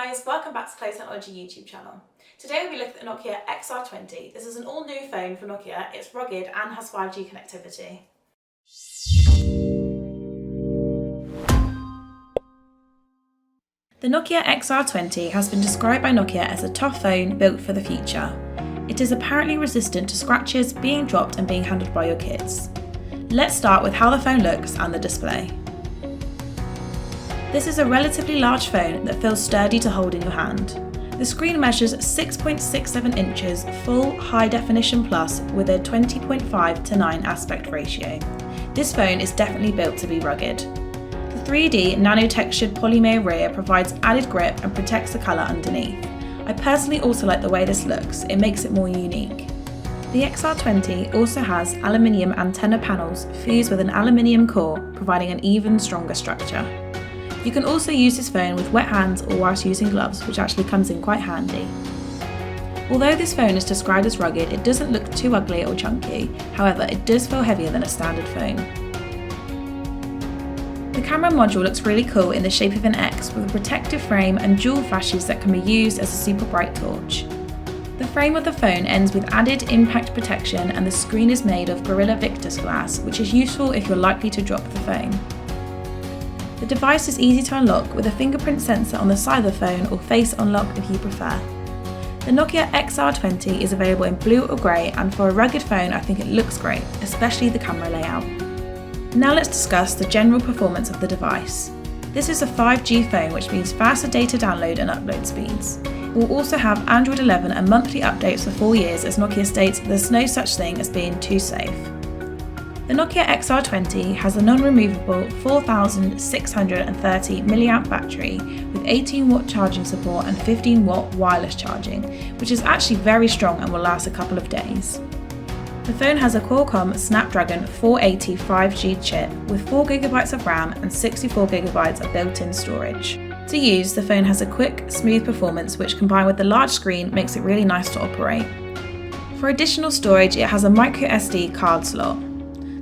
guys, welcome back to Clove Technology YouTube channel. Today we'll be looking at the Nokia Xr20. This is an all-new phone for Nokia. It's rugged and has 5G connectivity. The Nokia Xr20 has been described by Nokia as a tough phone built for the future. It is apparently resistant to scratches, being dropped and being handled by your kids. Let's start with how the phone looks and the display. This is a relatively large phone that feels sturdy to hold in your hand. The screen measures 6.67 inches full high definition plus with a 20.5:9 aspect ratio. This phone is definitely built to be rugged. The 3D nano-textured polymer rear provides added grip and protects the colour underneath. I personally also like the way this looks, it makes it more unique. The Xr20 also has aluminium antenna panels fused with an aluminium core, providing an even stronger structure. You can also use this phone with wet hands or whilst using gloves, which actually comes in quite handy. Although this phone is described as rugged, it doesn't look too ugly or chunky, however it does feel heavier than a standard phone. The camera module looks really cool in the shape of an X with a protective frame and dual flashes that can be used as a super bright torch. The frame of the phone ends with added impact protection and the screen is made of Gorilla Victus glass, which is useful if you're likely to drop the phone. The device is easy to unlock with a fingerprint sensor on the side of the phone or face unlock if you prefer. The Nokia Xr20 is available in blue or grey, and for a rugged phone I think it looks great, especially the camera layout. Now let's discuss the general performance of the device. This is a 5G phone, which means faster data download and upload speeds. It will also have Android 11 and monthly updates for 4 years, as Nokia states there's no such thing as being too safe. The Nokia Xr20 has a non-removable 4630 mAh battery with 18-watt charging support and 15-watt wireless charging, which is actually very strong and will last a couple of days. The phone has a Qualcomm Snapdragon 480 5G chip with 4GB of RAM and 64GB of built-in storage. To use, the phone has a quick, smooth performance which combined with the large screen makes it really nice to operate. For additional storage, it has a microSD card slot.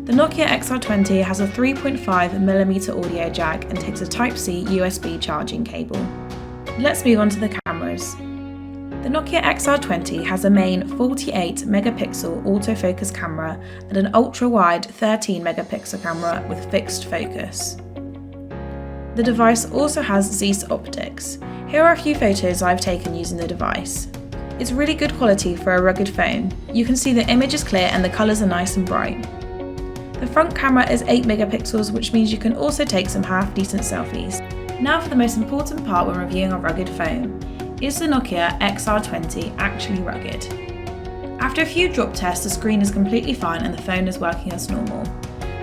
The Nokia Xr20 has a 3.5mm audio jack and takes a Type-C USB charging cable. Let's move on to the cameras. The Nokia Xr20 has a main 48MP autofocus camera and an ultra-wide 13MP camera with fixed focus. The device also has Zeiss optics. Here are a few photos I've taken using the device. It's really good quality for a rugged phone. You can see the image is clear and the colours are nice and bright. The front camera is 8MP, which means you can also take some half-decent selfies. Now for the most important part when reviewing a rugged phone. Is the Nokia Xr20 actually rugged? After a few drop tests, the screen is completely fine and the phone is working as normal.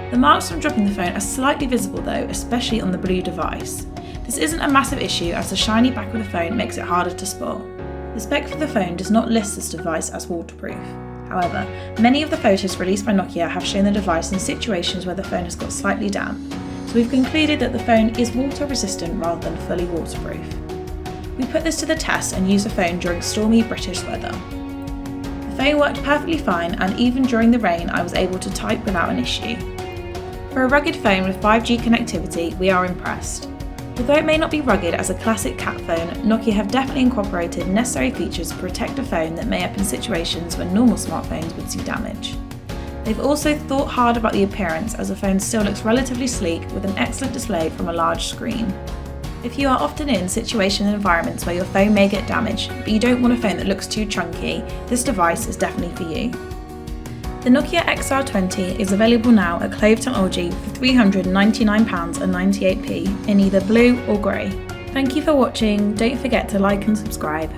The marks from dropping the phone are slightly visible though, especially on the blue device. This isn't a massive issue as the shiny back of the phone makes it harder to spot. The spec for the phone does not list this device as waterproof. However, many of the photos released by Nokia have shown the device in situations where the phone has got slightly damp, so we've concluded that the phone is water resistant rather than fully waterproof. We put this to the test and used the phone during stormy British weather. The phone worked perfectly fine and even during the rain I was able to type without an issue. For a rugged phone with 5G connectivity, we are impressed. Although it may not be rugged as a classic cat phone, Nokia have definitely incorporated necessary features to protect a phone that may happen in situations when normal smartphones would see damage. They've also thought hard about the appearance as the phone still looks relatively sleek with an excellent display from a large screen. If you are often in situations and environments where your phone may get damaged, but you don't want a phone that looks too chunky, this device is definitely for you. The Nokia Xr20 is available now at Clove Technology for £399.98 in either blue or grey. Thank you for watching, don't forget to like and subscribe.